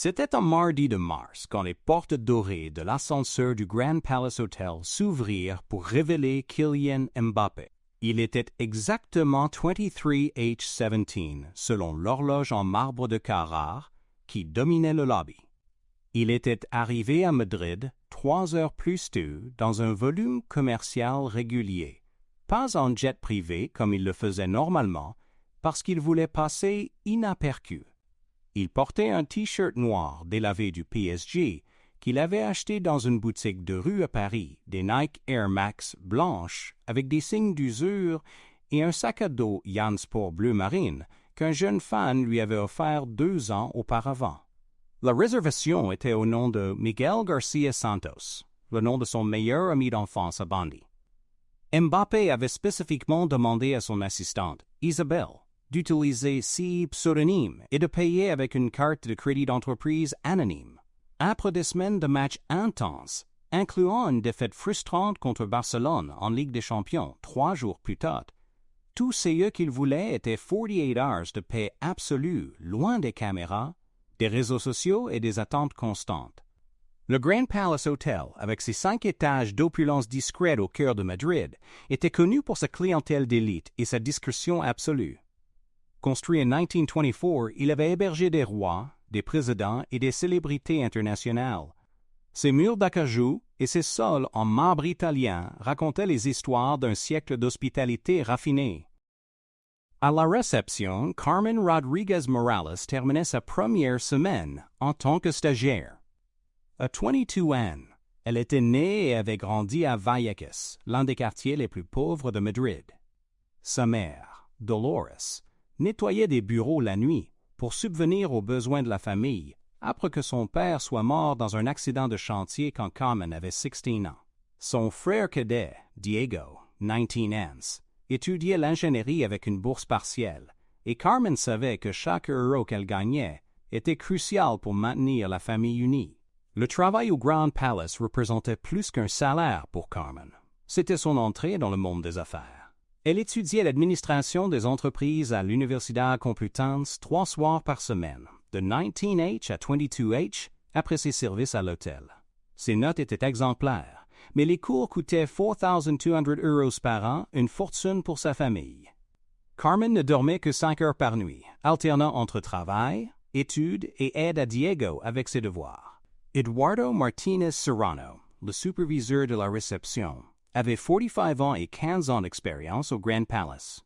C'était un mardi de mars quand les portes dorées de l'ascenseur du Grand Palace Hotel s'ouvrirent pour révéler Kylian Mbappé. Il était exactement 23h17 selon l'horloge en marbre de Carrare qui dominait le lobby. Il était arrivé à Madrid 3 heures plus tôt dans un volume commercial régulier, pas en jet privé comme il le faisait normalement, parce qu'il voulait passer inaperçu. Il portait un T-shirt noir délavé du PSG qu'il avait acheté dans une boutique de rue à Paris, des Nike Air Max blanches avec des signes d'usure et un sac à dos Jansport bleu marine qu'un jeune fan lui avait offert 2 ans auparavant. La réservation était au nom de Miguel Garcia Santos, le nom de son meilleur ami d'enfance à Bondy. Mbappé avait spécifiquement demandé à son assistante, Isabelle, d'utiliser 6 pseudonymes et de payer avec une carte de crédit d'entreprise anonyme. Après des semaines de matchs intenses, incluant une défaite frustrante contre Barcelone en Ligue des Champions 3 jours plus tard, tout ce qu'il voulait était 48 heures de paix absolue, loin des caméras, des réseaux sociaux et des attentes constantes. Le Grand Palace Hotel, avec ses 5 étages d'opulence discrète au cœur de Madrid, était connu pour sa clientèle d'élite et sa discrétion absolue. Construit en 1924, il avait hébergé des rois, des présidents et des célébrités internationales. Ses murs d'acajou et ses sols en marbre italien racontaient les histoires d'un siècle d'hospitalité raffinée. À la réception, Carmen Rodriguez Morales terminait sa première semaine en tant que stagiaire. À 22 ans, elle était née et avait grandi à Vallecas, l'un des quartiers les plus pauvres de Madrid. Sa mère, Dolores, nettoyait des bureaux la nuit pour subvenir aux besoins de la famille après que son père soit mort dans un accident de chantier quand Carmen avait 16 ans. Son frère cadet, Diego, 19 ans, étudiait l'ingénierie avec une bourse partielle, et Carmen savait que chaque euro qu'elle gagnait était crucial pour maintenir la famille unie. Le travail au Grand Palace représentait plus qu'un salaire pour Carmen. C'était son entrée dans le monde des affaires. Elle étudiait l'administration des entreprises à l'Universidad Complutense 3 soirs par semaine, de 19H à 22H, après ses services à l'hôtel. Ses notes étaient exemplaires, mais les cours coûtaient 4 200 € par an, une fortune pour sa famille. Carmen ne dormait que 5 heures par nuit, alternant entre travail, études et aide à Diego avec ses devoirs. Eduardo Martinez Serrano, le superviseur de la réception, avait 45 ans et 15 ans d'expérience au Grand Palace.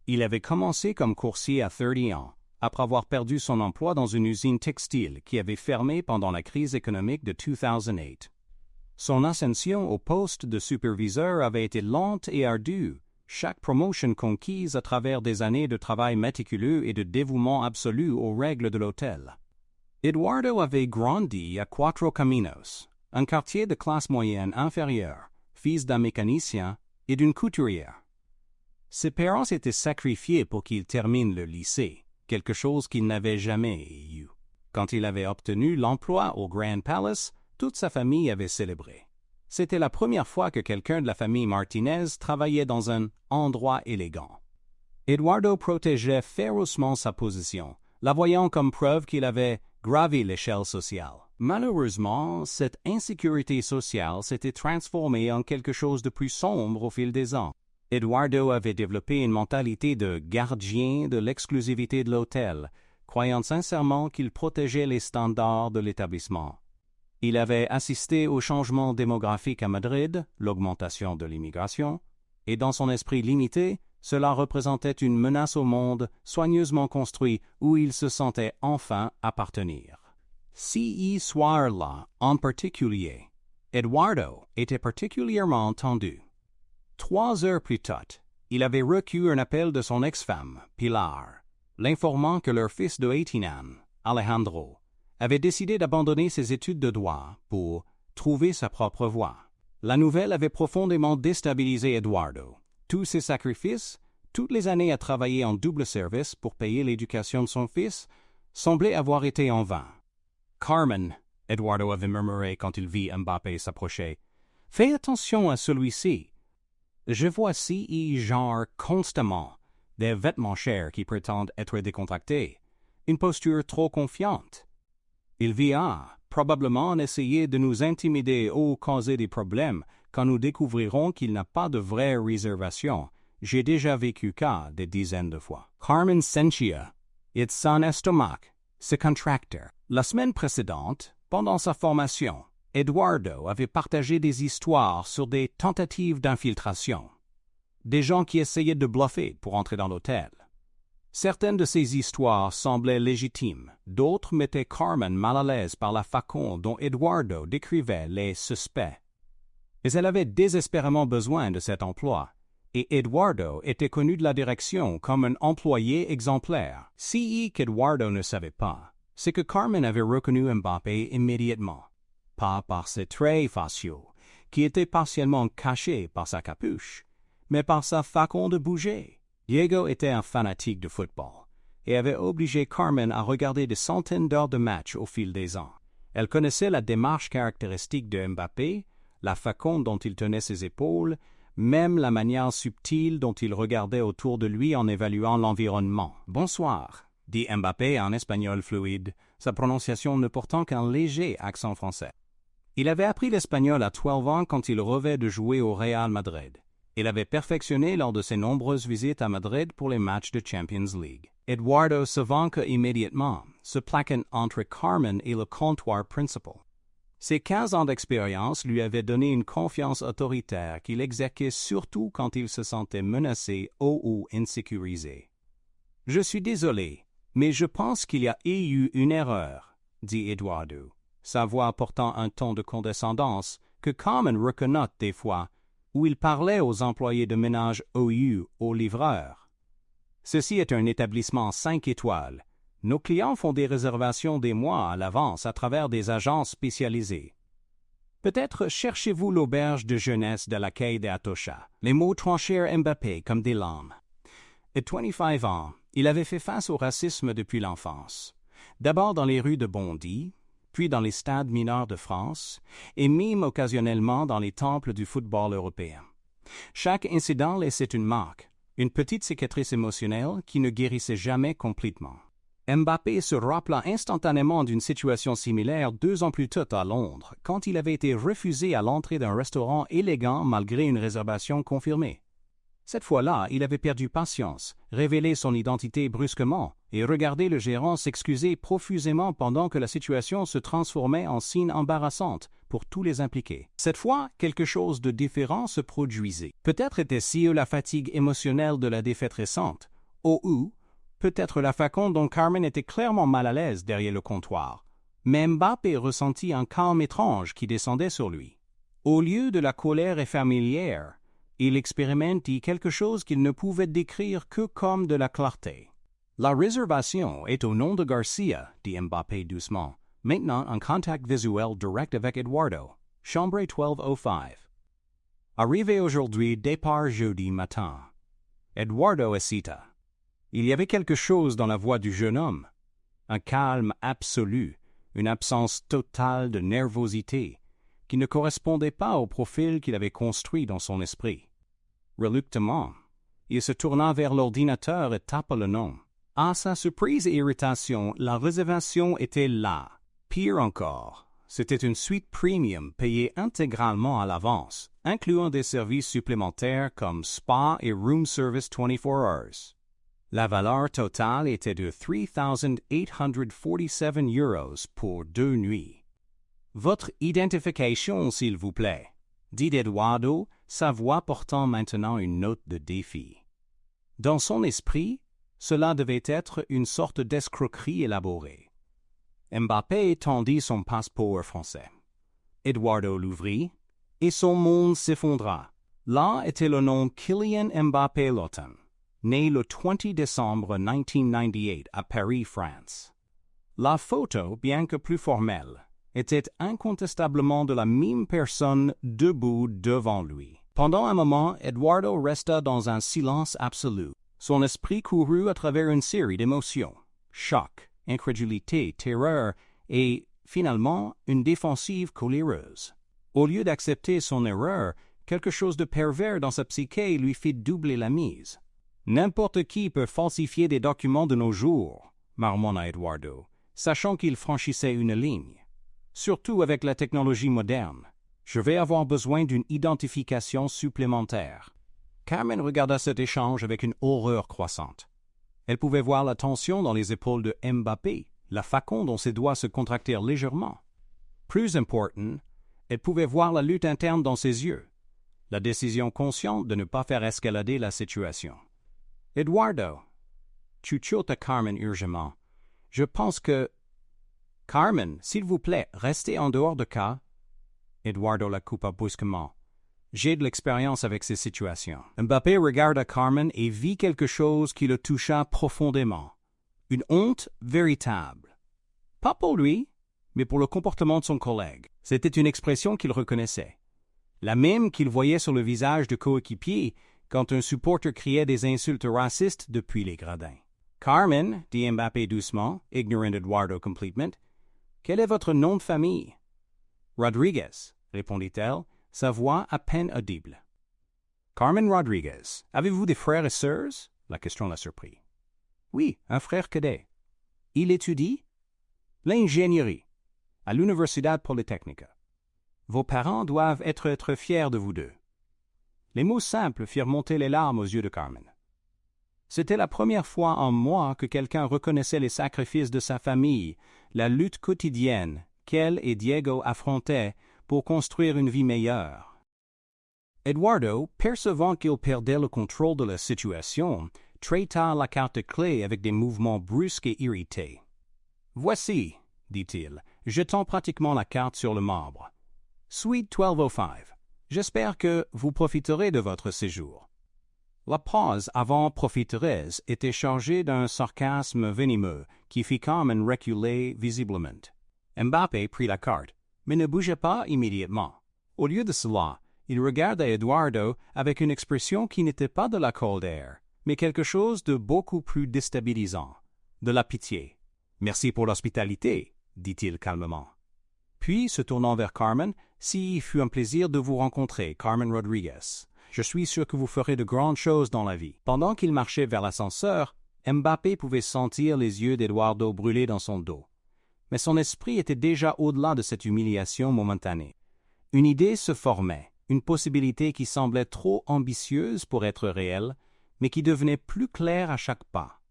Il avait commencé comme coursier à 30 ans, après avoir perdu son emploi dans une usine textile qui avait fermé pendant la crise économique de 2008. Son ascension au poste de superviseur avait été lente et ardue, chaque promotion conquise à travers des années de travail méticuleux et de dévouement absolu aux règles de l'hôtel. Eduardo avait grandi à Cuatro Caminos, un quartier de classe moyenne inférieure, fils d'un mécanicien et d'une couturière. Ses parents s'étaient sacrifiés pour qu'il termine le lycée, quelque chose qu'il n'avait jamais eu. Quand il avait obtenu l'emploi au Grand Palace, toute sa famille avait célébré. C'était la première fois que quelqu'un de la famille Martinez travaillait dans un endroit élégant. Eduardo protégeait férocement sa position, la voyant comme preuve qu'il avait gravi l'échelle sociale. Malheureusement, cette insécurité sociale s'était transformée en quelque chose de plus sombre au fil des ans. Eduardo avait développé une mentalité de gardien de l'exclusivité de l'hôtel, croyant sincèrement qu'il protégeait les standards de l'établissement. Il avait assisté au changement démographique à Madrid, l'augmentation de l'immigration, et dans son esprit limité, cela représentait une menace au monde soigneusement construit où il se sentait enfin appartenir. Ce soir-là, en particulier, Eduardo était particulièrement tendu. 3 heures plus tard, il avait reçu un appel de son ex-femme, Pilar, l'informant que leur fils de 18 ans, Alejandro, avait décidé d'abandonner ses études de droit pour trouver sa propre voie. La nouvelle avait profondément déstabilisé Eduardo. Tous ses sacrifices, toutes les années à travailler en double service pour payer l'éducation de son fils, semblaient avoir été en vain. Carmen, Eduardo avait murmuré quand il vit Mbappé s'approcher, « Fais attention à celui-ci. Je vois ci genre constamment, des vêtements chers qui prétendent être décontractés, une posture trop confiante. » Il vient probablement essayer de nous intimider ou causer des problèmes quand nous découvrirons qu'il n'a pas de vraie réservation. J'ai déjà vécu cas des dizaines de fois. Carmen sentia et son estomac se contractait. La semaine précédente, pendant sa formation, Eduardo avait partagé des histoires sur des tentatives d'infiltration. Des gens qui essayaient de bluffer pour entrer dans l'hôtel. Certaines de ces histoires semblaient légitimes, d'autres mettaient Carmen mal à l'aise par la façon dont Eduardo décrivait les suspects. Mais elle avait désespérément besoin de cet emploi, et Eduardo était connu de la direction comme un employé exemplaire. Si qu'Eduardo ne savait pas, c'est que Carmen avait reconnu Mbappé immédiatement, pas par ses traits faciaux, qui étaient partiellement cachés par sa capuche, mais par sa façon de bouger. Diego était un fanatique de football et avait obligé Carmen à regarder des centaines d'heures de match au fil des ans. Elle connaissait la démarche caractéristique de Mbappé, la façon dont il tenait ses épaules, même la manière subtile dont il regardait autour de lui en évaluant l'environnement. « Bonsoir », dit Mbappé en espagnol fluide, sa prononciation ne portant qu'un léger accent français. Il avait appris l'espagnol à 12 ans quand il rêvait de jouer au Real Madrid. Il avait perfectionné lors de ses nombreuses visites à Madrid pour les matchs de Champions League. Eduardo se vaincre immédiatement, se plaquant entre Carmen et le comptoir principal. Ses 15 ans d'expérience lui avaient donné une confiance autoritaire qu'il exerçait surtout quand il se sentait menacé ou insécurisé. « Je suis désolé, mais je pense qu'il y a eu une erreur, » dit Eduardo, sa voix portant un ton de condescendance que Carmen reconnaît des fois, où il parlait aux employés de ménage aux livreurs. Ceci est un établissement 5 étoiles. Nos clients font des réservations des mois à l'avance à travers des agences spécialisées. Peut-être cherchez-vous l'auberge de jeunesse de la quai de Atocha. Les mots tranchèrent Mbappé comme des lames. À 25 ans, il avait fait face au racisme depuis l'enfance. D'abord dans les rues de Bondy, puis dans les stades mineurs de France, et même occasionnellement dans les temples du football européen. Chaque incident laissait une marque, une petite cicatrice émotionnelle qui ne guérissait jamais complètement. Mbappé se rappela instantanément d'une situation similaire 2 ans plus tôt à Londres, quand il avait été refusé à l'entrée d'un restaurant élégant malgré une réservation confirmée. Cette fois-là, il avait perdu patience, révélé son identité brusquement et regardé le gérant s'excuser profusément pendant que la situation se transformait en scène embarrassante pour tous les impliqués. Cette fois, quelque chose de différent se produisait. Peut-être était-ce la fatigue émotionnelle de la défaite récente, ou peut-être la façon dont Carmen était clairement mal à l'aise derrière le comptoir. Mais Mbappé ressentit un calme étrange qui descendait sur lui. Au lieu de la colère familière, il expérimentait quelque chose qu'il ne pouvait décrire que comme de la clarté. « La réservation est au nom de Garcia, » dit Mbappé doucement, maintenant en contact visuel direct avec Eduardo. Chambre 1205. Arrivé aujourd'hui, départ jeudi matin. Eduardo hésita. Il y avait quelque chose dans la voix du jeune homme. Un calme absolu, une absence totale de nervosité, qui ne correspondait pas au profil qu'il avait construit dans son esprit. Reluctamment, il se tourna vers l'ordinateur et tapa le nom. À sa surprise et irritation, la réservation était là. Pire encore, c'était une suite premium payée intégralement à l'avance, incluant des services supplémentaires comme spa et room service 24 heures. La valeur totale était de 3,847 € pour 2 nuits. Votre identification, s'il vous plaît, dit Eduardo, sa voix portant maintenant une note de défi. Dans son esprit, cela devait être une sorte d'escroquerie élaborée. Mbappé tendit son passeport français. Eduardo l'ouvrit, et son monde s'effondra. Là était le nom Kylian Mbappé Lotin, né le 20 décembre 1998 à Paris, France. La photo, bien que plus formelle, était incontestablement de la même personne debout devant lui. Pendant un moment, Eduardo resta dans un silence absolu. Son esprit courut à travers une série d'émotions. Choc, incrédulité, terreur et, finalement, une défensive coléreuse. Au lieu d'accepter son erreur, quelque chose de pervers dans sa psyché lui fit doubler la mise. « N'importe qui peut falsifier des documents de nos jours », marmonna Eduardo, sachant qu'il franchissait une ligne. Surtout avec la technologie moderne, je vais avoir besoin d'une identification supplémentaire. Carmen regarda cet échange avec une horreur croissante. Elle pouvait voir la tension dans les épaules de Mbappé, la façon dont ses doigts se contractèrent légèrement. Plus important, elle pouvait voir la lutte interne dans ses yeux, la décision consciente de ne pas faire escalader la situation. « Eduardo » chuchota Carmen urgemment. « Je pense que... » « Carmen, s'il vous plaît, restez en dehors de cas. » Eduardo la coupa brusquement. « J'ai de l'expérience avec ces situations. » Mbappé regarda Carmen et vit quelque chose qui le toucha profondément. Une honte véritable. Pas pour lui, mais pour le comportement de son collègue. C'était une expression qu'il reconnaissait. La même qu'il voyait sur le visage de coéquipier quand un supporter criait des insultes racistes depuis les gradins. « Carmen, dit Mbappé doucement, ignorant Eduardo complètement, quel est votre nom de famille? »« Rodriguez, répondit-elle, sa voix à peine audible. « Carmen Rodriguez, avez-vous des frères et sœurs? » La question la surprit. « Oui, un frère cadet. »« Il étudie? »« L'ingénierie, à l'Universidad Politécnica. »« Vos parents doivent être fiers de vous deux. » Les mots simples firent monter les larmes aux yeux de Carmen. C'était la première fois en mois que quelqu'un reconnaissait les sacrifices de sa famille, la lutte quotidienne qu'elle et Diego affrontaient pour construire une vie meilleure. Eduardo, percevant qu'il perdait le contrôle de la situation, traita la carte clé avec des mouvements brusques et irrités. « Voici, dit-il, jetant pratiquement la carte sur le marbre. Suite 1205. J'espère que vous profiterez de votre séjour. » La pause avant « profiterez » était chargée d'un sarcasme venimeux qui fit Carmen reculer visiblement. Mbappé prit la carte, mais ne bougea pas immédiatement. Au lieu de cela, il regarda Eduardo avec une expression qui n'était pas de la colère, mais quelque chose de beaucoup plus déstabilisant, de la pitié. « Merci pour l'hospitalité, » dit-il calmement. Puis, se tournant vers Carmen, « Si fut un plaisir de vous rencontrer, Carmen Rodriguez. Je suis sûr que vous ferez de grandes choses dans la vie. » Pendant qu'il marchait vers l'ascenseur, Mbappé pouvait sentir les yeux d'Eduardo brûler dans son dos. Mais son esprit était déjà au-delà de cette humiliation momentanée. Une idée se formait, une possibilité qui semblait trop ambitieuse pour être réelle, mais qui devenait plus claire à chaque pas.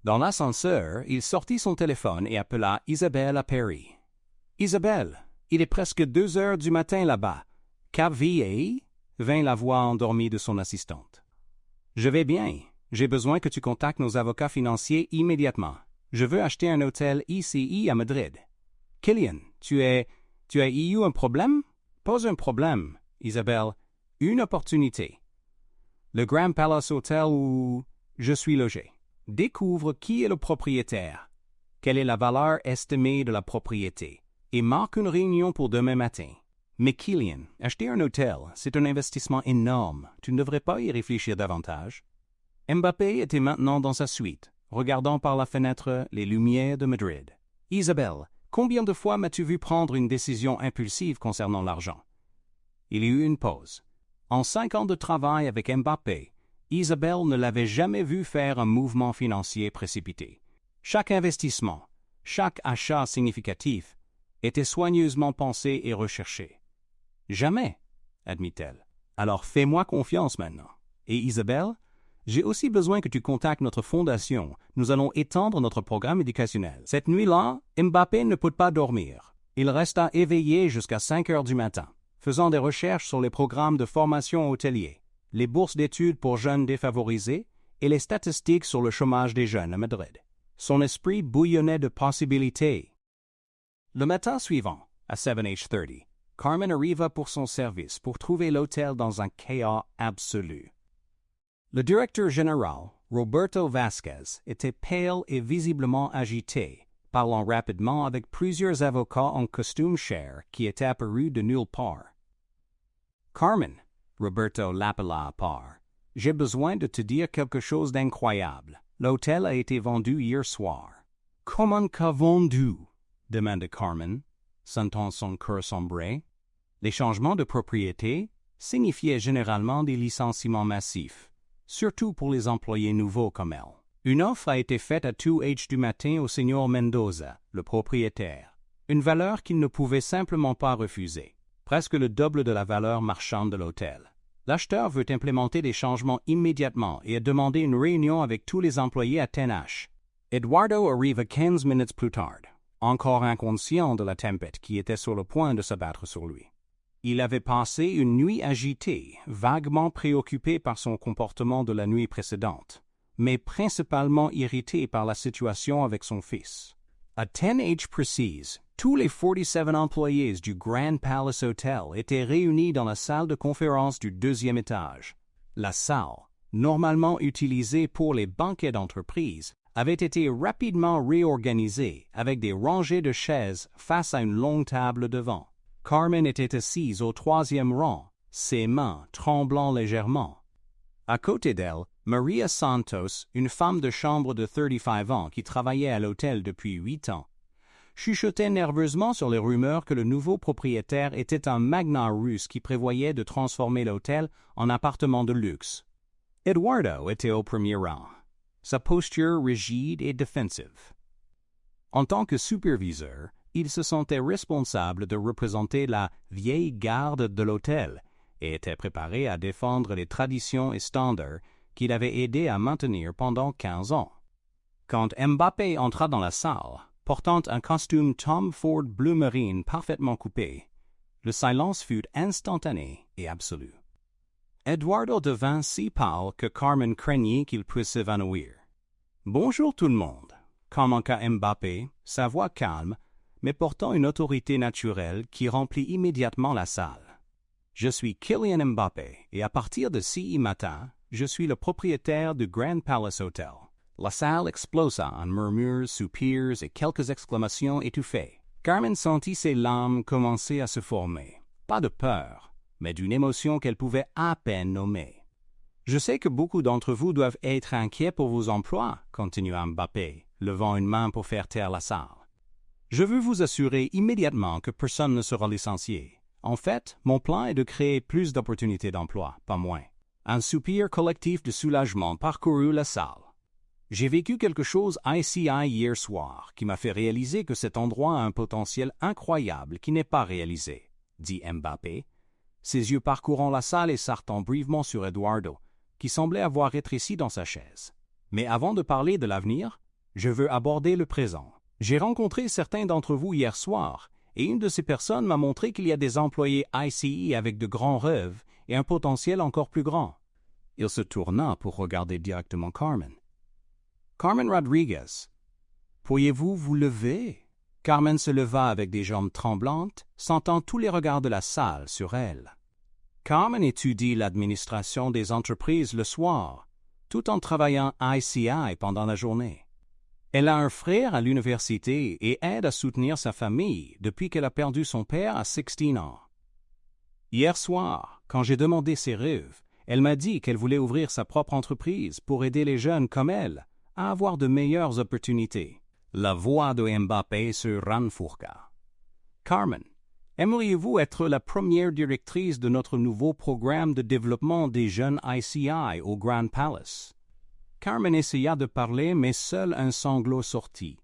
Dans l'ascenseur, il sortit son téléphone et appela Isabelle à Paris. « Isabelle, il est presque 2 heures du matin là-bas. Qu'avez-vous » vint la voix endormie de son assistante. « Je vais bien. J'ai besoin que tu contactes nos avocats financiers immédiatement. Je veux acheter un hôtel ICI à Madrid. »« Kylian, tu as eu un problème? »« Pas un problème, Isabelle. Une opportunité. Le Grand Palace Hotel où je suis logé. Découvre qui est le propriétaire, quelle est la valeur estimée de la propriété, et marque une réunion pour demain matin. Mais Kylian, acheter un hôtel, c'est un investissement énorme. Tu ne devrais pas y réfléchir davantage. » Mbappé était maintenant dans sa suite, regardant par la fenêtre les lumières de Madrid. « Isabelle, combien de fois m'as-tu vu prendre une décision impulsive concernant l'argent? » Il y eut une pause. En 5 ans de travail avec Mbappé, Isabelle ne l'avait jamais vu faire un mouvement financier précipité. Chaque investissement, chaque achat significatif était soigneusement pensé et recherché. « Jamais, » admit-elle. « Alors fais-moi confiance maintenant. Et Isabelle, j'ai aussi besoin que tu contactes notre fondation. Nous allons étendre notre programme éducationnel. » Cette nuit-là, Mbappé ne put pas dormir. Il resta éveillé jusqu'à 5 heures du matin, faisant des recherches sur les programmes de formation hôtelier, les bourses d'études pour jeunes défavorisés et les statistiques sur le chômage des jeunes à Madrid. Son esprit bouillonnait de possibilités. Le matin suivant, à 7h30, Carmen arriva pour son service pour trouver l'hôtel dans un chaos absolu. Le directeur général, Roberto Vasquez, était pâle et visiblement agité, parlant rapidement avec plusieurs avocats en costume cher qui étaient apparus de nulle part. « Carmen, » Roberto l'appela à part, « j'ai besoin de te dire quelque chose d'incroyable. L'hôtel a été vendu hier soir. »« Comment qu'a vendu ?» demanda Carmen, sentant son cœur sombrer. Les changements de propriété signifiaient généralement des licenciements massifs, surtout pour les employés nouveaux comme elle. Une offre a été faite à 2h du matin au Sr. Mendoza, le propriétaire, une valeur qu'il ne pouvait simplement pas refuser, presque le double de la valeur marchande de l'hôtel. L'acheteur veut implémenter des changements immédiatement et a demandé une réunion avec tous les employés à 10h. Eduardo arrive 15 minutes plus tard, encore inconscient de la tempête qui était sur le point de s'abattre sur lui. Il avait passé une nuit agitée, vaguement préoccupé par son comportement de la nuit précédente, mais principalement irrité par la situation avec son fils. À 10h précise, tous les 47 employés du Grand Palace Hotel étaient réunis dans la salle de conférence du 2e étage. La salle, normalement utilisée pour les banquets d'entreprise, avait été rapidement réorganisée avec des rangées de chaises face à une longue table devant. Carmen était assise au 3e rang, ses mains tremblant légèrement. À côté d'elle, Maria Santos, une femme de chambre de 35 ans qui travaillait à l'hôtel depuis 8 ans, chuchotait nerveusement sur les rumeurs que le nouveau propriétaire était un magnat russe qui prévoyait de transformer l'hôtel en appartement de luxe. Eduardo était au premier rang, sa posture rigide et défensive. En tant que superviseur, il se sentait responsable de représenter la vieille garde de l'hôtel et était préparé à défendre les traditions et standards qu'il avait aidé à maintenir pendant 15 ans. Quand Mbappé entra dans la salle, portant un costume Tom Ford bleu marine parfaitement coupé, le silence fut instantané et absolu. Eduardo devint si pâle que Carmen craignait qu'il puisse s'évanouir. « Bonjour tout le monde », commença Mbappé, sa voix calme, mais portant une autorité naturelle qui remplit immédiatement la salle. « Je suis Kylian Mbappé et à partir de ce matin, je suis le propriétaire du Grand Palace Hotel. » La salle explosa en murmures, soupirs et quelques exclamations étouffées. Carmen sentit ses larmes commencer à se former, pas de peur, mais d'une émotion qu'elle pouvait à peine nommer. « Je sais que beaucoup d'entre vous doivent être inquiets pour vos emplois, » continua Mbappé, levant une main pour faire taire la salle. « Je veux vous assurer immédiatement que personne ne sera licencié. En fait, mon plan est de créer plus d'opportunités d'emploi, pas moins. » Un soupir collectif de soulagement parcourut la salle. « J'ai vécu quelque chose ICI hier soir qui m'a fait réaliser que cet endroit a un potentiel incroyable qui n'est pas réalisé, » dit Mbappé, ses yeux parcourant la salle et s'arrêtant brièvement sur Eduardo, qui semblait avoir rétréci dans sa chaise. « Mais avant de parler de l'avenir, je veux aborder le présent. J'ai rencontré certains d'entre vous hier soir, et une de ces personnes m'a montré qu'il y a des employés ICI avec de grands rêves et un potentiel encore plus grand. » Il se tourna pour regarder directement Carmen. « Carmen Rodriguez, pourriez-vous vous lever ?» Carmen se leva avec des jambes tremblantes, sentant tous les regards de la salle sur elle. Carmen étudie l'administration des entreprises le soir, tout en travaillant ICI pendant la journée. Elle a un frère à l'université et aide à soutenir sa famille depuis qu'elle a perdu son père à 16 ans. Hier soir, quand j'ai demandé ses rêves, elle m'a dit qu'elle voulait ouvrir sa propre entreprise pour aider les jeunes comme elle à avoir de meilleures opportunités. La voix de Mbappé se renfrougna. « Carmen, aimeriez-vous être la première directrice de notre nouveau programme de développement des jeunes ICI au Grand Palace ?» Carmen essaya de parler, mais seul un sanglot sortit.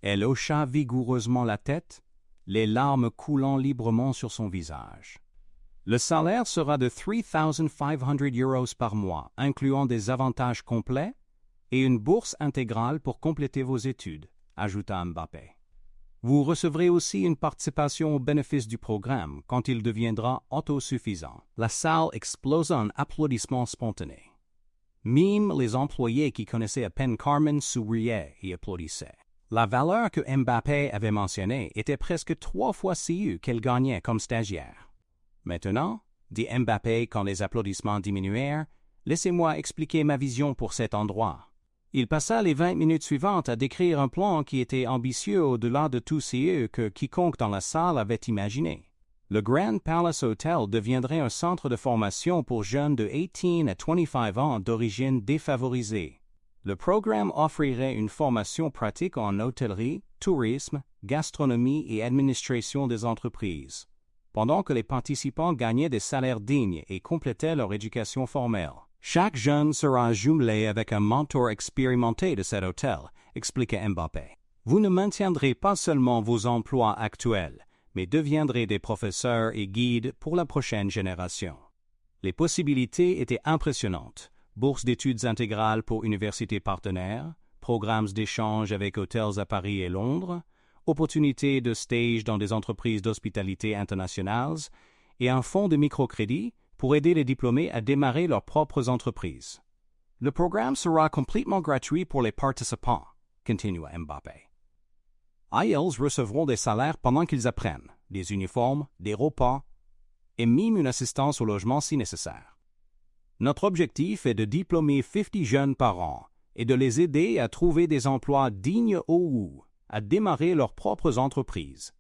Elle hocha vigoureusement la tête, les larmes coulant librement sur son visage. « Le salaire sera de 3,500 € par mois, incluant des avantages complets et une bourse intégrale pour compléter vos études, » ajouta Mbappé. « Vous recevrez aussi une participation aux bénéfices du programme quand il deviendra autosuffisant. » La salle explosa en applaudissements spontanés. Même les employés qui connaissaient à peine Carmen souriaient et applaudissaient. La valeur que Mbappé avait mentionnée était presque 3 fois si haute qu'elle gagnait comme stagiaire. « Maintenant, » dit Mbappé quand les applaudissements diminuèrent, « laissez-moi expliquer ma vision pour cet endroit. » Il passa les 20 minutes suivantes à décrire un plan qui était ambitieux au-delà de tout ce que quiconque dans la salle avait imaginé. Le Grand Palace Hotel deviendrait un centre de formation pour jeunes de 18 à 25 ans d'origine défavorisée. Le programme offrirait une formation pratique en hôtellerie, tourisme, gastronomie et administration des entreprises, pendant que les participants gagnaient des salaires dignes et complétaient leur éducation formelle. Chaque jeune sera jumelé avec un mentor expérimenté de cet hôtel, expliquait Mbappé. Vous ne maintiendrez pas seulement vos emplois actuels, mais deviendrez des professeurs et guides pour la prochaine génération. Les possibilités étaient impressionnantes. Bourses d'études intégrales pour universités partenaires, programmes d'échange avec hôtels à Paris et Londres, opportunités de stage dans des entreprises d'hospitalité internationales et un fonds de microcrédit pour aider les diplômés à démarrer leurs propres entreprises. Le programme sera complètement gratuit pour les participants, continua Mbappé. IELTS recevront des salaires pendant qu'ils apprennent, des uniformes, des repas et même une assistance au logement si nécessaire. Notre objectif est de diplômer 50 jeunes par an et de les aider à trouver des emplois dignes ou à démarrer leurs propres entreprises.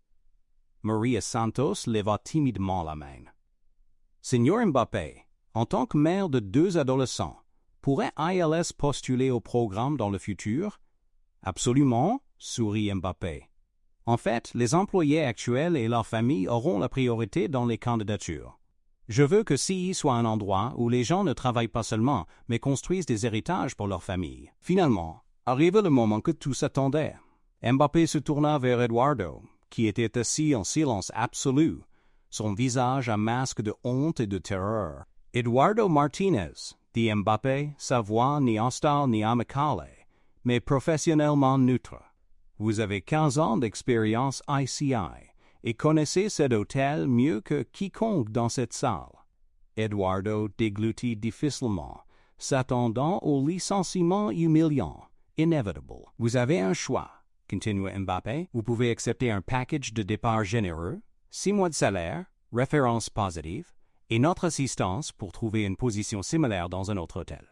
Maria Santos leva timidement la main. Seigneur Mbappé, en tant que mère de 2 adolescents, pourrait ILS postuler au programme dans le futur? Absolument, sourit Mbappé. En fait, les employés actuels et leurs familles auront la priorité dans les candidatures. Je veux que CI soit un endroit où les gens ne travaillent pas seulement, mais construisent des héritages pour leur famille. Finalement, arrive le moment que tous attendaient. Mbappé se tourna vers Eduardo, qui était assis en silence absolu, son visage un masque de honte et de terreur. Eduardo Martinez, dit Mbappé, sa voix ni hostile ni amicale, mais professionnellement neutre. Vous avez 15 ans d'expérience ICI et connaissez cet hôtel mieux que quiconque dans cette salle. Eduardo déglutit difficilement, s'attendant au licenciement humiliant, inevitable. Vous avez un choix, continua Mbappé. Vous pouvez accepter un package de départ généreux, 6 mois de salaire, référence positive, et notre assistance pour trouver une position similaire dans un autre hôtel.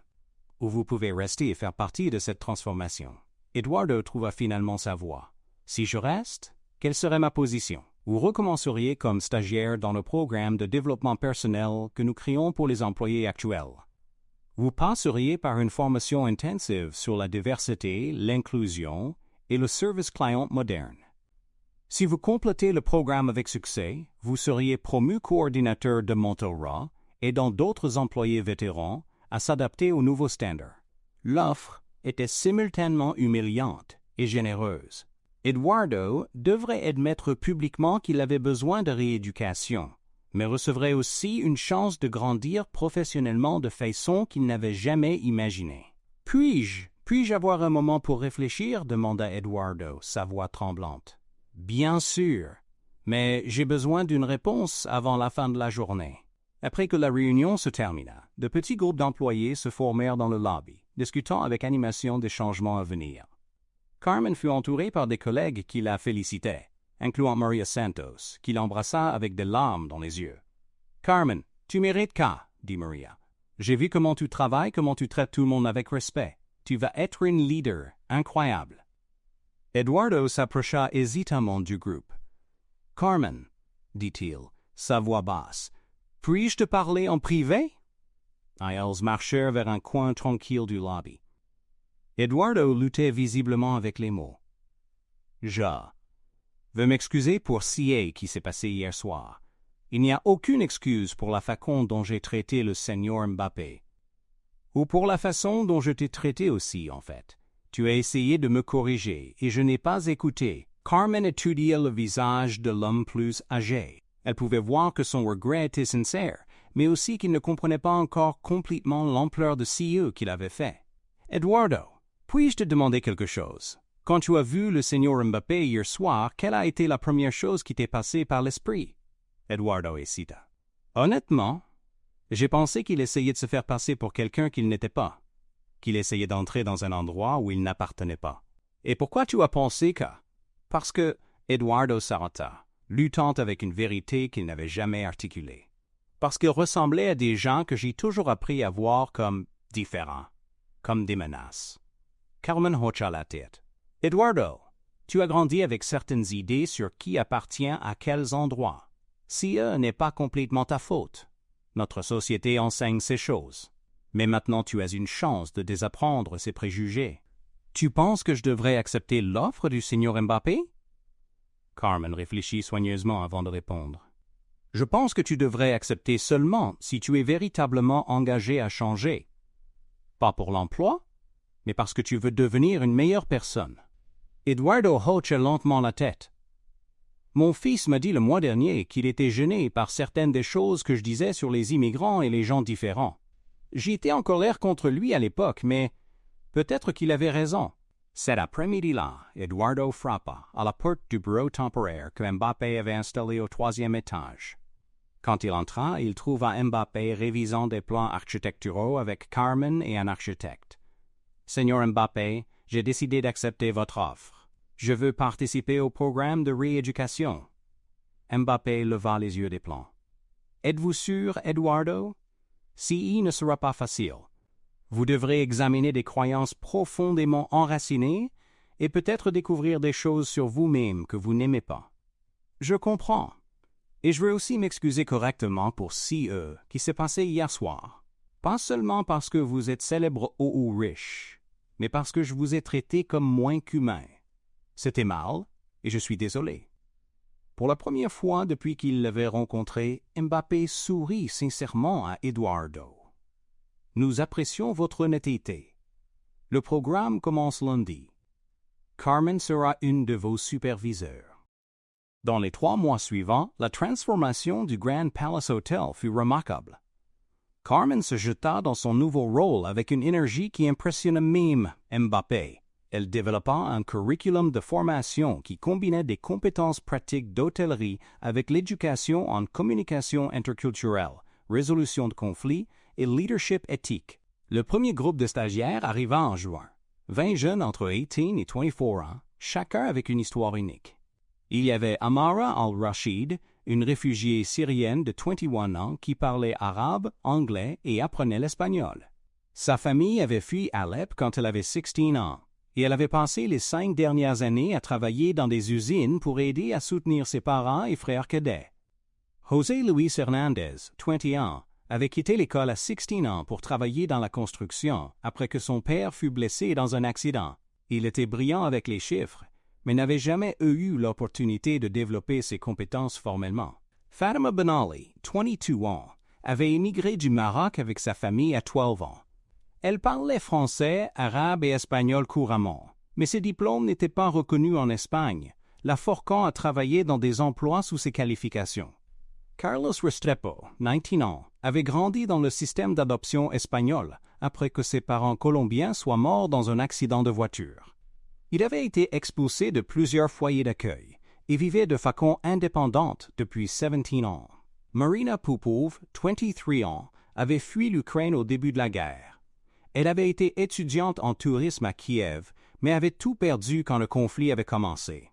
Ou vous pouvez rester et faire partie de cette transformation. Eduardo trouva finalement sa voie. Si je reste, quelle serait ma position? Vous recommenceriez comme stagiaire dans le programme de développement personnel que nous créons pour les employés actuels. Vous passeriez par une formation intensive sur la diversité, l'inclusion et le service client moderne. Si vous complétez le programme avec succès, vous seriez promu coordinateur de Mentorat et dans d'autres employés vétérans à s'adapter aux nouveaux standards. L'offre était simultanément humiliante et généreuse. Eduardo devrait admettre publiquement qu'il avait besoin de rééducation, mais recevrait aussi une chance de grandir professionnellement de façon qu'il n'avait jamais imaginée. Puis-je avoir un moment pour réfléchir? Demanda Eduardo, sa voix tremblante. Bien sûr, mais j'ai besoin d'une réponse avant la fin de la journée. Après que la réunion se termina, de petits groupes d'employés se formèrent dans le lobby, discutant avec animation des changements à venir. Carmen fut entourée par des collègues qui la félicitaient, incluant Maria Santos, qui l'embrassa avec des larmes dans les yeux. « Carmen, tu mérites qu'à, dit Maria. J'ai vu comment tu travailles, comment tu traites tout le monde avec respect. Tu vas être une leader incroyable. » Eduardo s'approcha hésitamment du groupe. « Carmen, dit-il, sa voix basse, puis-je te parler en privé? » Ils marchèrent vers un coin tranquille du lobby. Eduardo luttait visiblement avec les mots. « Je veux m'excuser pour CA qui s'est passé hier soir. Il n'y a aucune excuse pour la façon dont j'ai traité le seigneur Mbappé. Ou pour la façon dont je t'ai traité aussi, en fait. Tu as essayé de me corriger et je n'ai pas écouté. » Carmen étudiait le visage de l'homme plus âgé. Elle pouvait voir que son regret était sincère, mais aussi qu'il ne comprenait pas encore complètement l'ampleur de CE qu'il avait fait. « Eduardo, puis-je te demander quelque chose? Quand tu as vu le seigneur Mbappé hier soir, quelle a été la première chose qui t'est passée par l'esprit? » Eduardo hésita. « Honnêtement, j'ai pensé qu'il essayait de se faire passer pour quelqu'un qu'il n'était pas, qu'il essayait d'entrer dans un endroit où il n'appartenait pas. Et pourquoi tu as pensé que? » Parce que Eduardo s'arrêta, luttant avec une vérité qu'il n'avait jamais articulée. Parce qu'il ressemblait à des gens que j'ai toujours appris à voir comme différents, comme des menaces. Carmen hocha la tête. « Eduardo, tu as grandi avec certaines idées sur qui appartient à quels endroits. CE n'est pas complètement ta faute. Notre société enseigne ces choses. Mais maintenant tu as une chance de désapprendre ces préjugés. Tu penses que je devrais accepter l'offre du seigneur Mbappé? » Carmen réfléchit soigneusement avant de répondre. « Je pense que tu devrais accepter seulement si tu es véritablement engagé à changer, Pas pour l'emploi, mais parce que tu veux devenir une meilleure personne. Eduardo hocha lentement la tête. Mon fils m'a dit le mois dernier qu'il était gêné par certaines des choses que je disais sur les immigrants et les gens différents. J'étais en colère contre lui à l'époque, mais peut-être qu'il avait raison. Cet après-midi-là, Eduardo frappa à la porte du bureau temporaire que Mbappé avait installé au 3e étage. Quand il entra, il trouva Mbappé révisant des plans architecturaux avec Carmen et un architecte. « Seigneur Mbappé, j'ai décidé d'accepter votre offre. Je veux participer au programme de rééducation. » Mbappé leva les yeux des plans. « Êtes-vous sûr, Eduardo? CI ne sera pas facile. Vous devrez examiner des croyances profondément enracinées et peut-être découvrir des choses sur vous-même que vous n'aimez pas. Je comprends. Et je veux aussi m'excuser correctement pour CE qui s'est passé hier soir. Pas seulement parce que vous êtes célèbre ou riche, mais parce que je vous ai traité comme moins qu'humain. C'était mal, et je suis désolé. Pour la première fois depuis qu'il l'avait rencontré, Mbappé sourit sincèrement à Eduardo. Nous apprécions votre honnêteté. Le programme commence lundi. Carmen sera une de vos superviseurs. Dans les 3 mois suivants, la transformation du Grand Palace Hotel fut remarquable. Carmen se jeta dans son nouveau rôle avec une énergie qui impressionna même Mbappé. Elle développa un curriculum de formation qui combinait des compétences pratiques d'hôtellerie avec l'éducation en communication interculturelle, résolution de conflits et leadership éthique. Le premier groupe de stagiaires arriva en juin. 20 jeunes entre 18 et 24 ans, chacun avec une histoire unique. Il y avait Amara al-Rashid, une réfugiée syrienne de 21 ans qui parlait arabe, anglais et apprenait l'espagnol. Sa famille avait fui Alep quand elle avait 16 ans, et elle avait passé les 5 dernières années à travailler dans des usines pour aider à soutenir ses parents et frères cadets. José Luis Hernandez, 20 ans, avait quitté l'école à 16 ans pour travailler dans la construction après que son père fut blessé dans un accident. Il était brillant avec les chiffres, mais n'avait jamais eu l'opportunité de développer ses compétences formellement. Fatima Ben Ali, 22 ans, avait émigré du Maroc avec sa famille à 12 ans. Elle parlait français, arabe et espagnol couramment, mais ses diplômes n'étaient pas reconnus en Espagne, la forçant à travailler dans des emplois sous ses qualifications. Carlos Restrepo, 19 ans, avait grandi dans le système d'adoption espagnol après que ses parents colombiens soient morts dans un accident de voiture. Il avait été expulsé de plusieurs foyers d'accueil et vivait de façon indépendante depuis 17 ans. Marina Popov, 23 ans, avait fui l'Ukraine au début de la guerre. Elle avait été étudiante en tourisme à Kiev, mais avait tout perdu quand le conflit avait commencé.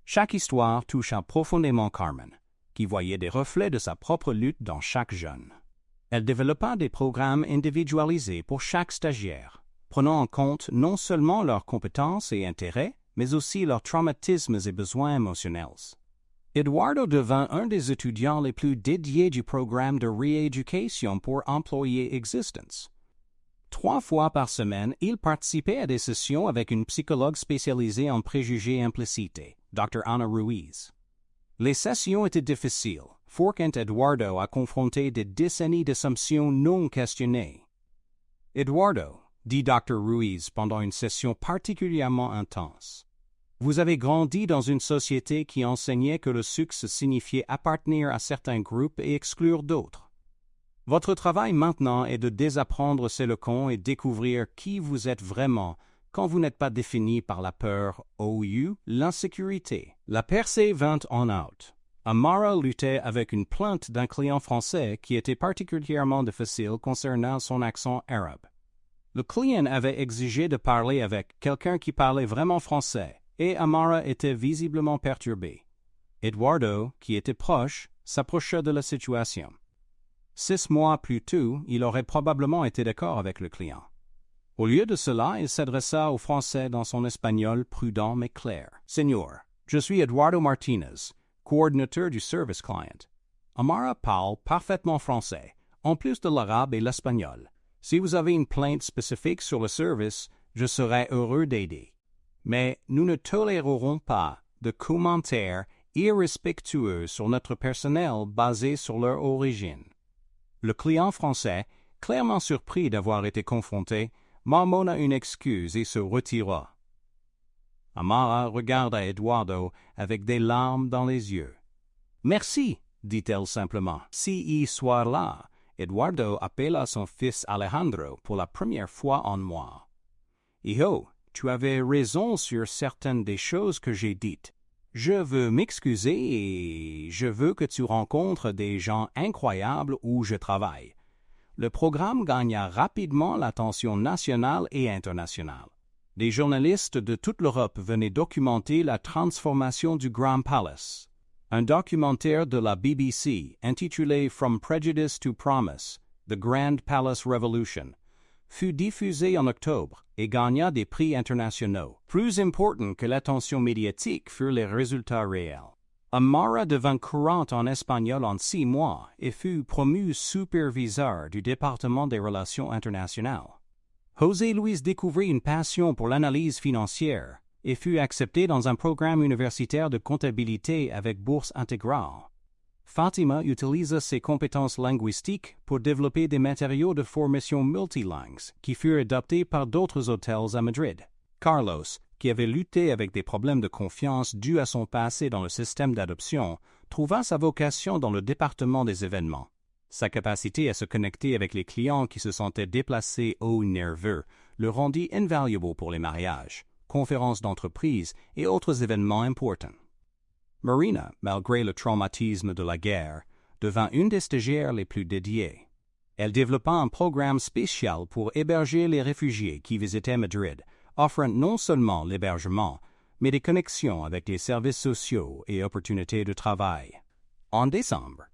Chaque histoire toucha profondément Carmen, qui voyait des reflets de sa propre lutte dans chaque jeune. Elle développa des programmes individualisés pour chaque stagiaire, prenant en compte non seulement leurs compétences et intérêts, mais aussi leurs traumatismes et besoins émotionnels. Eduardo devint un des étudiants les plus dédiés du programme de rééducation pour employés existants. 3 fois par semaine, il participait à des sessions avec une psychologue spécialisée en préjugés implicités, Dr. Ana Ruiz. Les sessions étaient difficiles, forçant Eduardo à confronter des décennies d'assumptions non questionnées. « Eduardo, dit Dr. Ruiz pendant une session particulièrement intense, vous avez grandi dans une société qui enseignait que le succès signifiait appartenir à certains groupes et exclure d'autres. Votre travail maintenant est de désapprendre ces leçons et découvrir qui vous êtes vraiment quand vous n'êtes pas défini par la peur ou l'insécurité. » La percée vint en out. Amara luttait avec une plainte d'un client français qui était particulièrement difficile concernant son accent arabe. Le client avait exigé de parler avec quelqu'un qui parlait vraiment français, et Amara était visiblement perturbé. Eduardo, qui était proche, s'approcha de la situation. 6 mois plus tôt, il aurait probablement été d'accord avec le client. Au lieu de cela, il s'adressa au Français dans son espagnol prudent mais clair. « Seigneur, je suis Eduardo Martinez, coordinateur du service client. Amara parle parfaitement français, en plus de l'arabe et l'espagnol. Si vous avez une plainte spécifique sur le service, je serai heureux d'aider. Mais nous ne tolérerons pas de commentaires irrespectueux sur notre personnel basés sur leur origine. » Le client français, clairement surpris d'avoir été confronté, marmonna une excuse et se retira. Amara regarda Eduardo avec des larmes dans les yeux. « Merci, dit-elle simplement. Ce soir-là, Eduardo appela son fils Alejandro pour la première fois en moi. « Hijo, tu avais raison sur certaines des choses que j'ai dites. Je veux m'excuser et je veux que tu rencontres des gens incroyables où je travaille. » Le programme gagna rapidement l'attention nationale et internationale. Des journalistes de toute l'Europe venaient documenter la transformation du Grand Palace. Un documentaire de la BBC intitulé From Prejudice to Promise, The Grand Palace Revolution, fut diffusé en octobre et gagna des prix internationaux. Plus important que l'attention médiatique furent les résultats réels. Amara devint courante en espagnol en 6 mois et fut promu superviseur du département des relations internationales. José Luis découvrit une passion pour l'analyse financière et fut accepté dans un programme universitaire de comptabilité avec bourse intégrale. Fatima utilisa ses compétences linguistiques pour développer des matériaux de formation multilingues qui furent adoptés par d'autres hôtels à Madrid. Carlos, qui avait lutté avec des problèmes de confiance dus à son passé dans le système d'adoption, trouva sa vocation dans le département des événements. Sa capacité à se connecter avec les clients qui se sentaient déplacés ou nerveux le rendit invaluable pour les mariages, conférences d'entreprise et autres événements importants. Marina, malgré le traumatisme de la guerre, devint une des stagiaires les plus dédiées. Elle développa un programme spécial pour héberger les réfugiés qui visitaient Madrid, offrant non seulement l'hébergement, mais des connexions avec les services sociaux et opportunités de travail. En décembre,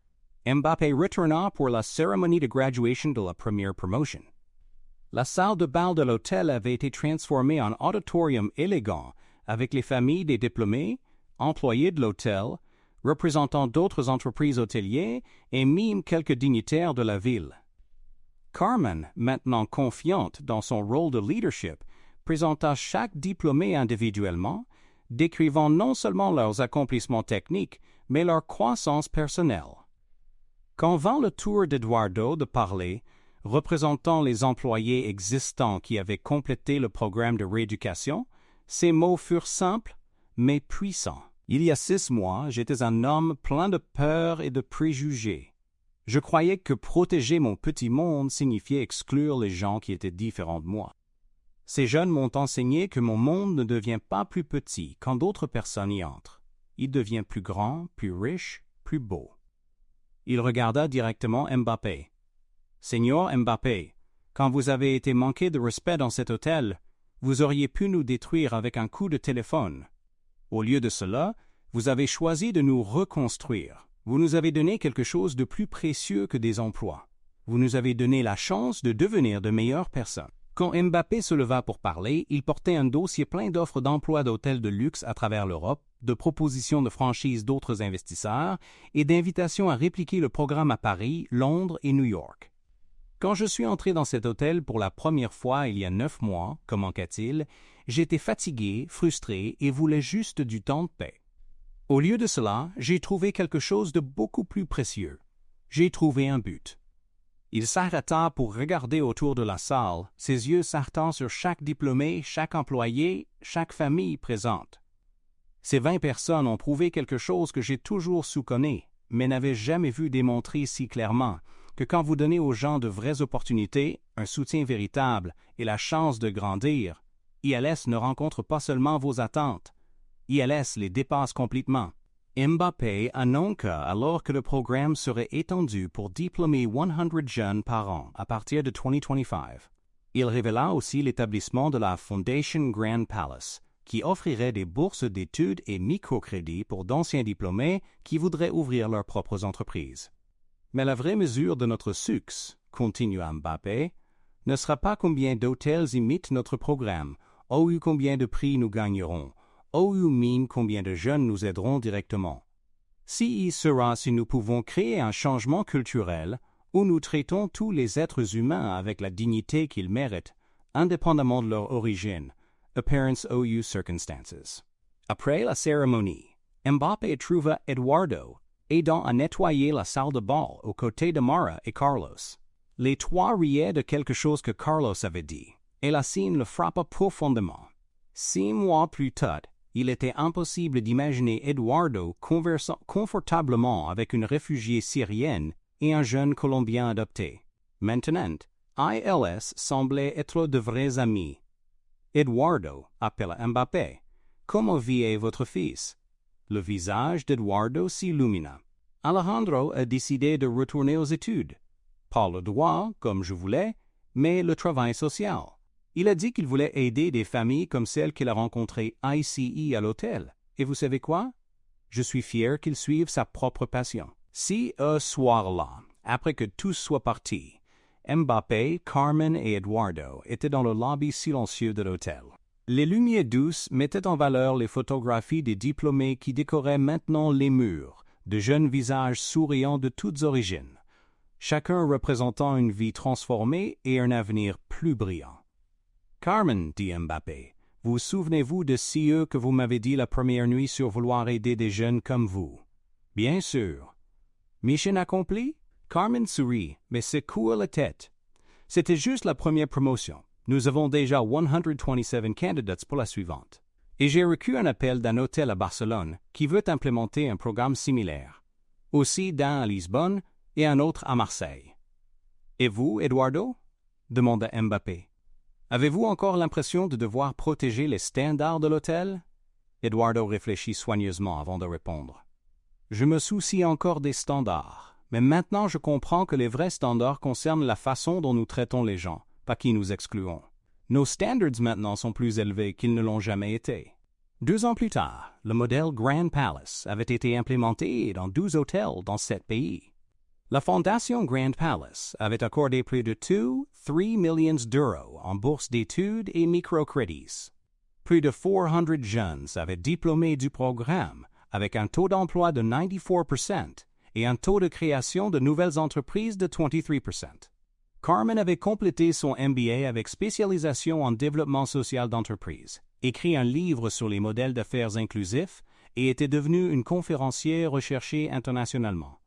Mbappé retourna pour la cérémonie de graduation de la première promotion. La salle de bal de l'hôtel avait été transformée en auditorium élégant avec les familles des diplômés, employés de l'hôtel, représentants d'autres entreprises hôtelières et même quelques dignitaires de la ville. Carmen, maintenant confiante dans son rôle de leadership, présenta chaque diplômé individuellement, décrivant non seulement leurs accomplissements techniques, mais leur croissance personnelle. Quand vint le tour d'Eduardo de parler, représentant les employés existants qui avaient complété le programme de rééducation, ses mots furent simples, mais puissants. Il y a 6 mois, j'étais un homme plein de peur et de préjugés. Je croyais que protéger mon petit monde signifiait exclure les gens qui étaient différents de moi. Ces jeunes m'ont enseigné que mon monde ne devient pas plus petit quand d'autres personnes y entrent. Il devient plus grand, plus riche, plus beau. Il regarda directement Mbappé. « Seigneur Mbappé, quand vous avez été manqué de respect dans cet hôtel, vous auriez pu nous détruire avec un coup de téléphone. Au lieu de cela, vous avez choisi de nous reconstruire. Vous nous avez donné quelque chose de plus précieux que des emplois. Vous nous avez donné la chance de devenir de meilleures personnes. » Quand Mbappé se leva pour parler, il portait un dossier plein d'offres d'emploi d'hôtels de luxe à travers l'Europe, de propositions de franchise d'autres investisseurs et d'invitations à répliquer le programme à Paris, Londres et New York. Quand je suis entré dans cet hôtel pour la première fois il y a 9 mois, commenta-t-il, j'étais fatigué, frustré et voulais juste du temps de paix. Au lieu de cela, j'ai trouvé quelque chose de beaucoup plus précieux. J'ai trouvé un but. Il s'arrêta pour regarder autour de la salle, ses yeux s'arrêtant sur chaque diplômé, chaque employé, chaque famille présente. Ces 20 personnes ont prouvé quelque chose que j'ai toujours sous-connu, mais n'avais jamais vu démontrer si clairement, que quand vous donnez aux gens de vraies opportunités, un soutien véritable et la chance de grandir, ILS ne rencontre pas seulement vos attentes, ILS les dépasse complètement. Mbappé annonça alors que le programme serait étendu pour diplômer 100 jeunes par an à partir de 2025. Il révéla aussi l'établissement de la Fondation Grand Palace, qui offrirait des bourses d'études et microcrédits pour d'anciens diplômés qui voudraient ouvrir leurs propres entreprises. Mais la vraie mesure de notre succès, continua Mbappé, ne sera pas combien d'hôtels imitent notre programme, ou combien de prix nous gagnerons, ou même combien de jeunes nous aideront directement. Il sera si nous pouvons créer un changement culturel où nous traitons tous les êtres humains avec la dignité qu'ils méritent, indépendamment de leur origine, appearance ou circumstances. Après la cérémonie, Mbappé trouva Eduardo aidant à nettoyer la salle de bal aux côtés de Mara et Carlos. Les trois riaient de quelque chose que Carlos avait dit. et la scène le frappa profondément. 6 mois plus tard, il était impossible d'imaginer Eduardo conversant confortablement avec une réfugiée syrienne et un jeune Colombien adopté. Maintenant, ILS semblait être de vrais amis. Eduardo appela Mbappé. « Comment vit votre fils ?» Le visage d'Eduardo s'illumina. Alejandro a décidé de retourner aux études. Pas le droit, comme je voulais, mais le travail social. Il a dit qu'il voulait aider des familles comme celle qu'il a rencontrées ICE à l'hôtel. Et vous savez quoi? Je suis fier qu'il suive sa propre passion. Si, ce soir-là, après que tous soient partis, Mbappé, Carmen et Eduardo étaient dans le lobby silencieux de l'hôtel. Les lumières douces mettaient en valeur les photographies des diplômés qui décoraient maintenant les murs, de jeunes visages souriants de toutes origines, chacun représentant une vie transformée et un avenir plus brillant. « Carmen, dit Mbappé, vous souvenez-vous de CE que vous m'avez dit la première nuit sur vouloir aider des jeunes comme vous? » « Bien sûr. » « Mission accomplie? » Carmen sourit, mais secoua la tête. « C'était juste la première promotion. Nous avons déjà 127 candidats pour la suivante. Et j'ai reçu un appel d'un hôtel à Barcelone qui veut implémenter un programme similaire. Aussi d'un à Lisbonne et un autre à Marseille. « Et vous, Eduardo? » demanda Mbappé. « Avez-vous encore l'impression de devoir protéger les standards de l'hôtel? » Eduardo réfléchit soigneusement avant de répondre. « Je me soucie encore des standards, mais maintenant je comprends que les vrais standards concernent la façon dont nous traitons les gens, pas qui nous excluons. Nos standards maintenant sont plus élevés qu'ils ne l'ont jamais été. » 2 ans plus tard, le modèle Grand Palace avait été implémenté dans 12 hôtels dans 7 pays. La Fondation Grand Palace avait accordé plus de 3 millions d'euros en bourse d'études et microcrédits. Plus de 400 jeunes avaient diplômé du programme avec un taux d'emploi de 94% et un taux de création de nouvelles entreprises de 23%. Carmen avait complété son MBA avec spécialisation en développement social d'entreprise, écrit un livre sur les modèles d'affaires inclusifs et était devenue une conférencière recherchée internationalement.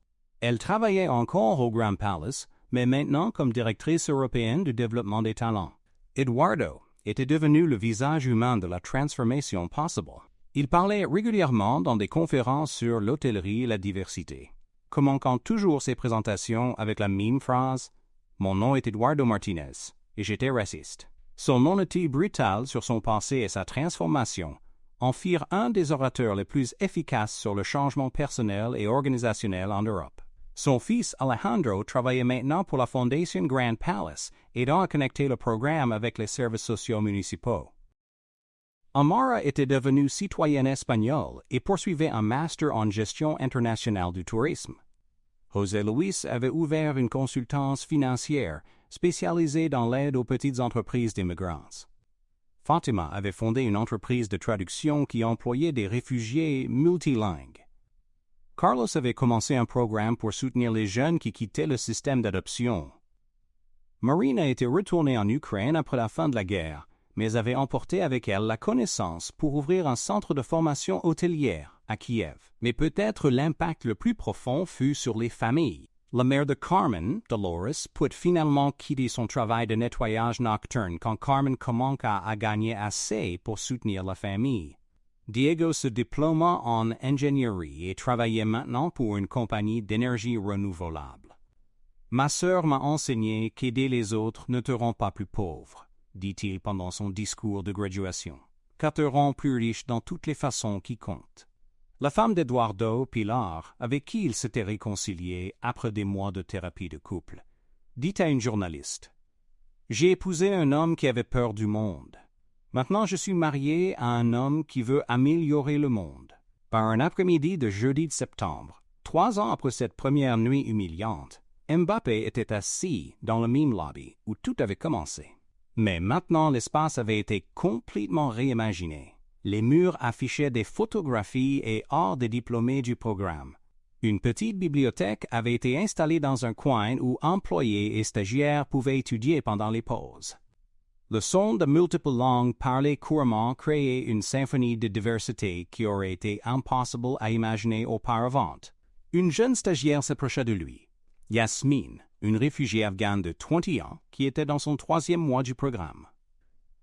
Elle travaillait encore au Grand Palace, mais maintenant comme directrice européenne du développement des talents. Eduardo était devenu le visage humain de la transformation possible. Il parlait régulièrement dans des conférences sur l'hôtellerie et la diversité, commençant toujours ses présentations avec la même phrase « Mon nom est Eduardo Martinez, et j'étais raciste ». Son honnêteté brutale sur son passé et sa transformation en firent un des orateurs les plus efficaces sur le changement personnel et organisationnel en Europe. Son fils Alejandro travaillait maintenant pour la Fondation Grand Palace, aidant à connecter le programme avec les services sociaux municipaux. Amara était devenue citoyenne espagnole et poursuivait un master en gestion internationale du tourisme. José Luis avait ouvert une consultance financière spécialisée dans l'aide aux petites entreprises d'immigrants. Fatima avait fondé une entreprise de traduction qui employait des réfugiés multilingues. Carlos avait commencé un programme pour soutenir les jeunes qui quittaient le système d'adoption. Marina était retournée en Ukraine après la fin de la guerre, mais avait emporté avec elle la connaissance pour ouvrir un centre de formation hôtelière à Kiev. Mais peut-être l'impact le plus profond fut sur les familles. La mère de Carmen, Dolores, put finalement quitter son travail de nettoyage nocturne quand Carmen commença à gagner assez pour soutenir la famille. Diego se diplôma en ingénierie et travaillait maintenant pour une compagnie d'énergie renouvelable. « Ma sœur m'a enseigné qu'aider les autres ne te rend pas plus pauvre, dit-il pendant son discours de graduation, car te rend plus riche dans toutes les façons qui comptent. » La femme d'Eduardo, Pilar, avec qui il s'était réconcilié après des mois de thérapie de couple, dit à une journaliste « J'ai épousé un homme qui avait peur du monde. Maintenant je suis marié à un homme qui veut améliorer le monde. » Par un après-midi de jeudi de septembre, 3 ans après cette première nuit humiliante, Mbappé était assis dans le même lobby où tout avait commencé. Mais maintenant l'espace avait été complètement réimaginé. Les murs affichaient des photographies et art des diplômés du programme. Une petite bibliothèque avait été installée dans un coin où employés et stagiaires pouvaient étudier pendant les pauses. Le son de multiples langues parlées couramment créait une symphonie de diversité qui aurait été impossible à imaginer auparavant. Une jeune stagiaire s'approcha de lui. Yasmine, une réfugiée afghane de 20 ans qui était dans son 3e mois du programme.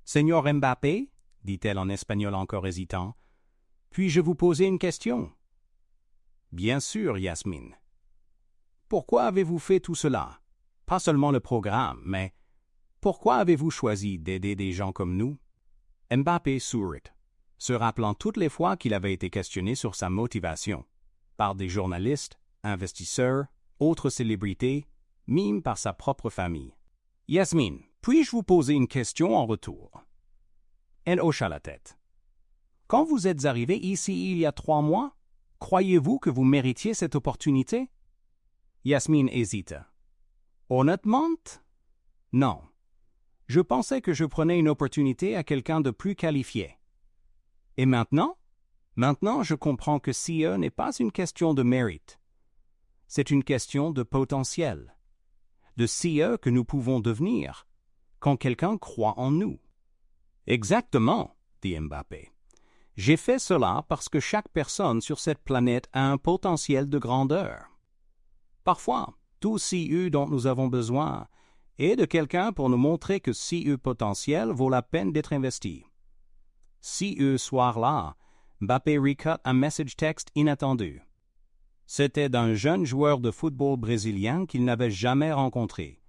Señor Mbappé, dit-elle en espagnol encore hésitant, puis-je vous poser une question? Bien sûr, Yasmine. Pourquoi avez-vous fait tout cela? Pas seulement le programme, mais pourquoi avez-vous choisi d'aider des gens comme nous? Mbappé sourit, se rappelant toutes les fois qu'il avait été questionné sur sa motivation, par des journalistes, investisseurs, autres célébrités, même par sa propre famille. Yasmine, puis-je vous poser une question en retour? Elle hocha la tête. Quand vous êtes arrivé ici il y a 3 mois, croyez-vous que vous méritiez cette opportunité? Yasmine hésita. Honnêtement? Non. Je pensais que je prenais une opportunité à quelqu'un de plus qualifié. Et maintenant? Maintenant, je comprends que CE n'est pas une question de mérite. C'est une question de potentiel. De CE que nous pouvons devenir quand quelqu'un croit en nous. Exactement, dit Mbappé. J'ai fait cela parce que chaque personne sur cette planète a un potentiel de grandeur. Parfois, tout CE dont nous avons besoin est de quelqu'un pour nous montrer que CE potentiel vaut la peine d'être investi. Ce soir-là, Mbappé recut un message texte inattendu. C'était d'un jeune joueur de football brésilien qu'il n'avait jamais rencontré.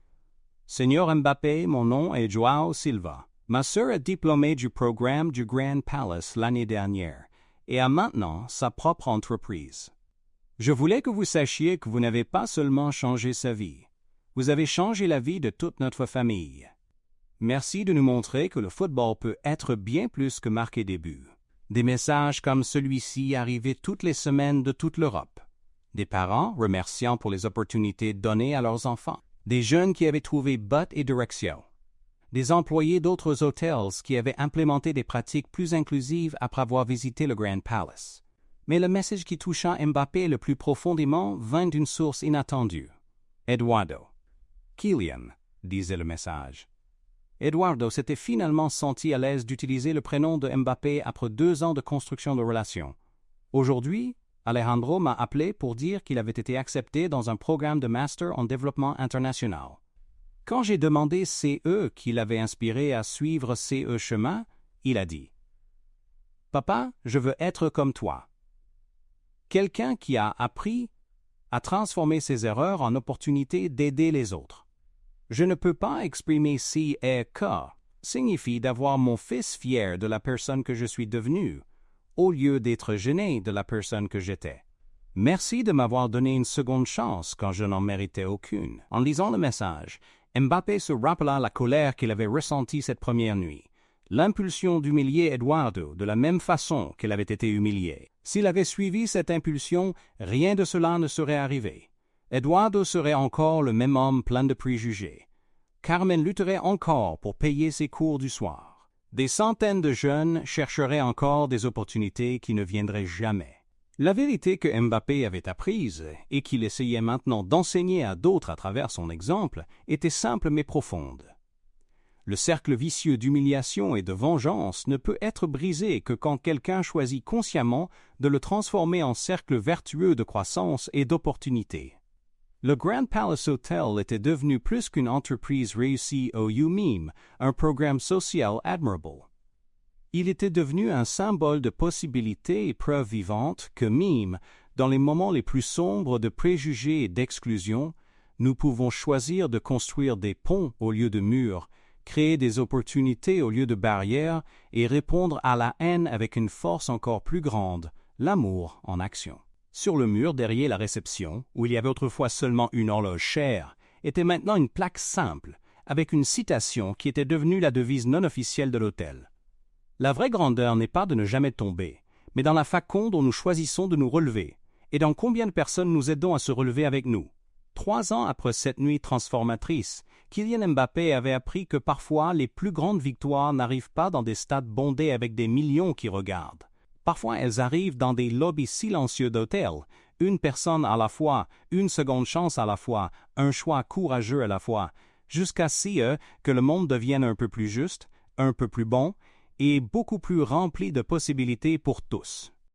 « Señor Mbappé, mon nom est João Silva. Ma sœur est diplômée du programme du Grand Palace l'année dernière et a maintenant sa propre entreprise. Je voulais que vous sachiez que vous n'avez pas seulement changé sa vie, vous avez changé la vie de toute notre famille. Merci de nous montrer que le football peut être bien plus que marquer des buts. » Des messages comme celui-ci arrivaient toutes les semaines de toute l'Europe. Des parents remerciant pour les opportunités données à leurs enfants. Des jeunes qui avaient trouvé but et direction. Des employés d'autres hôtels qui avaient implémenté des pratiques plus inclusives après avoir visité le Grand Palace. Mais le message qui toucha Mbappé le plus profondément vint d'une source inattendue. Eduardo. Kylian, disait le message. Eduardo s'était finalement senti à l'aise d'utiliser le prénom de Mbappé après 2 ans de construction de relations. Aujourd'hui, Alejandro m'a appelé pour dire qu'il avait été accepté dans un programme de master en développement international. Quand j'ai demandé CE qui l'avait inspiré à suivre CE chemin, il a dit « Papa, je veux être comme toi. » Quelqu'un qui a appris à transformer ses erreurs en opportunités d'aider les autres. Je ne peux pas exprimer si et que signifie d'avoir mon fils fier de la personne que je suis devenue, au lieu d'être gêné de la personne que j'étais. Merci de m'avoir donné une seconde chance quand je n'en méritais aucune. En lisant le message, Mbappé se rappela la colère qu'il avait ressentie cette première nuit, l'impulsion d'humilier Eduardo de la même façon qu'il avait été humilié. S'il avait suivi cette impulsion, rien de cela ne serait arrivé. Eduardo serait encore le même homme plein de préjugés. Carmen lutterait encore pour payer ses cours du soir. Des centaines de jeunes chercheraient encore des opportunités qui ne viendraient jamais. La vérité que Mbappé avait apprise et qu'il essayait maintenant d'enseigner à d'autres à travers son exemple était simple mais profonde. Le cercle vicieux d'humiliation et de vengeance ne peut être brisé que quand quelqu'un choisit consciemment de le transformer en cercle vertueux de croissance et d'opportunité. Le Grand Palace Hotel était devenu plus qu'une entreprise réussie au UMIM, un programme social admirable. Il était devenu un symbole de possibilités et preuves vivantes que même, dans les moments les plus sombres de préjugés et d'exclusion, nous pouvons choisir de construire des ponts au lieu de murs, créer des opportunités au lieu de barrières et répondre à la haine avec une force encore plus grande, l'amour en action. Sur le mur derrière la réception, où il y avait autrefois seulement une horloge chère, était maintenant une plaque simple, avec une citation qui était devenue la devise non officielle de l'hôtel. La vraie grandeur n'est pas de ne jamais tomber, mais dans la façon dont nous choisissons de nous relever, et dans combien de personnes nous aidons à se relever avec nous. 3 ans après cette nuit transformatrice, Kylian Mbappé avait appris que parfois les plus grandes victoires n'arrivent pas dans des stades bondés avec des millions qui regardent. Parfois, elles arrivent dans des lobbies silencieux d'hôtels, une personne à la fois, une seconde chance à la fois, un choix courageux à la fois, jusqu'à ce que le monde devienne un peu plus juste, un peu plus bon, et beaucoup plus rempli de possibilités pour tous.